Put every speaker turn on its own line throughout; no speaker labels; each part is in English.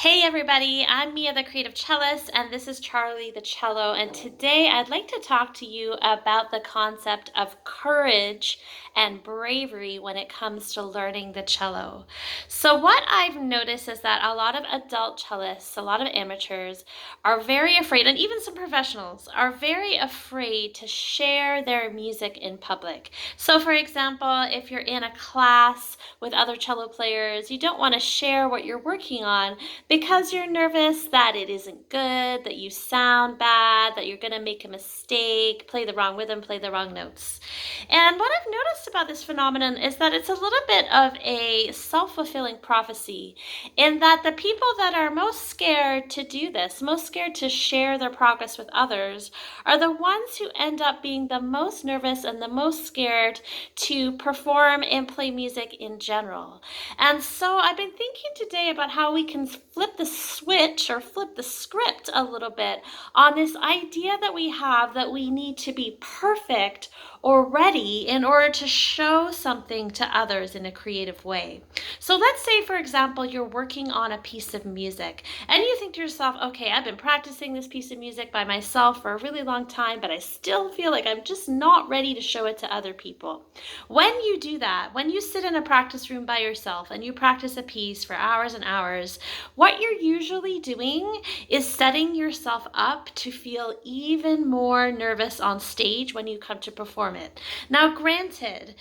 Hey everybody, I'm Mia the Creative Cellist and this is Charlie the Cello, and today I'd like to talk to you about the concept of courage and bravery when it comes to learning the cello. So what I've noticed is that a lot of adult cellists, a lot of amateurs are very afraid, and even some professionals are very afraid to share their music in public. So for example, if you're in a class with other cello players, you don't want to share what you're working on because you're nervous that it isn't good, that you sound bad, that you're going to make a mistake, play the wrong rhythm, play the wrong notes. And what I've noticed about this phenomenon is that it's a little bit of a self-fulfilling prophecy, in that the people that are most scared to do this, most scared to share their progress with others, are the ones who end up being the most nervous and the most scared to perform and play music in general. And so I've been thinking today about how we can flip the switch or flip the script a little bit on this idea that we have that we need to be perfect or ready in order to show something to others in a creative way. So let's say, for example, you're working on a piece of music and you think to yourself, okay, I've been practicing this piece of music by myself for a really long time, but I still feel like I'm just not ready to show it to other people. When you do that, when you sit in a practice room by yourself and you practice a piece for hours and hours, what you're usually doing is setting yourself up to feel even more nervous on stage when you come to perform it. Now, granted,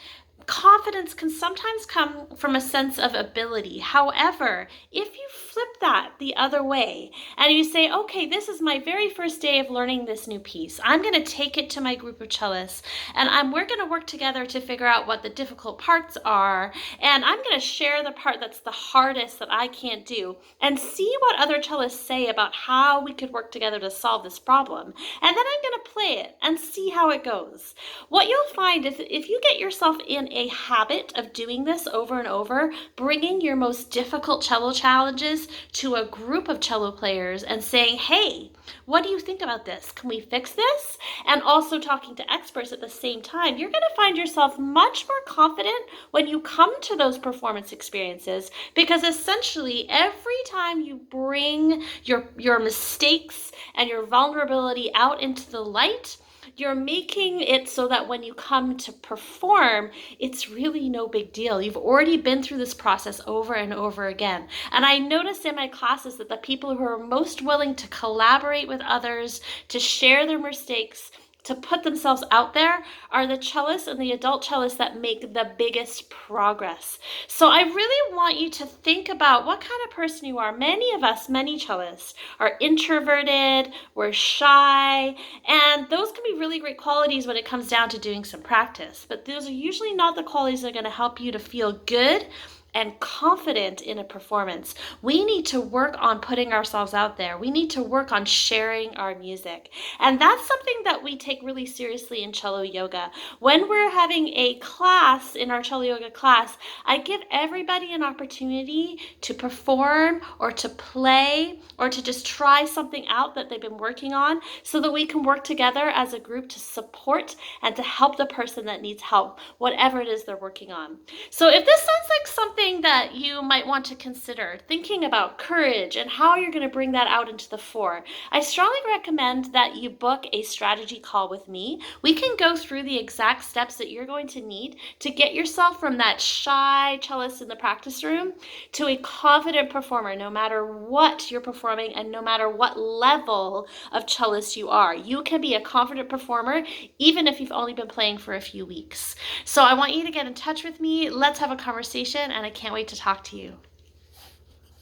confidence can sometimes come from a sense of ability. However, if you flip that the other way and you say, okay, this is my very first day of learning this new piece. I'm going to take it to my group of cellists and we're going to work together to figure out what the difficult parts are. And I'm going to share the part that's the hardest that I can't do and see what other cellists say about how we could work together to solve this problem. And then I'm going to play it and see how it goes. What you'll find if you get yourself in a habit of doing this over and over, bringing your most difficult cello challenges to a group of cello players and saying, hey, what do you think about this? Can we fix this? And also talking to experts at the same time, you're going to find yourself much more confident when you come to those performance experiences, because essentially every time you bring your mistakes and your vulnerability out into the light, you're making it so that when you come to perform, it's really no big deal. You've already been through this process over and over again. And I noticed in my classes that the people who are most willing to collaborate with others, to share their mistakes, to put themselves out there, are the cellists and the adult cellists that make the biggest progress. So I really want you to think about what kind of person you are. Many of us, many cellists, are introverted, we're shy, and those can be really great qualities when it comes down to doing some practice. But those are usually not the qualities that are going to help you to feel good and confident in a performance. We need to work on putting ourselves out there. We need to work on sharing our music. And that's something that we take really seriously in cello yoga. When we're having a class, in our cello yoga class, I give everybody an opportunity to perform or to play or to just try something out that they've been working on, so that we can work together as a group to support and to help the person that needs help, whatever it is they're working on. So if this sounds like something that you might want to consider, thinking about courage and how you're going to bring that out into the fore, I strongly recommend that you book a strategy call with me. We can go through the exact steps that you're going to need to get yourself from that shy cellist in the practice room to a confident performer, no matter what you're performing and no matter what level of cellist you are. You can be a confident performer even if you've only been playing for a few weeks. So I want you to get in touch with me. Let's have a conversation, and I can't wait to talk to you.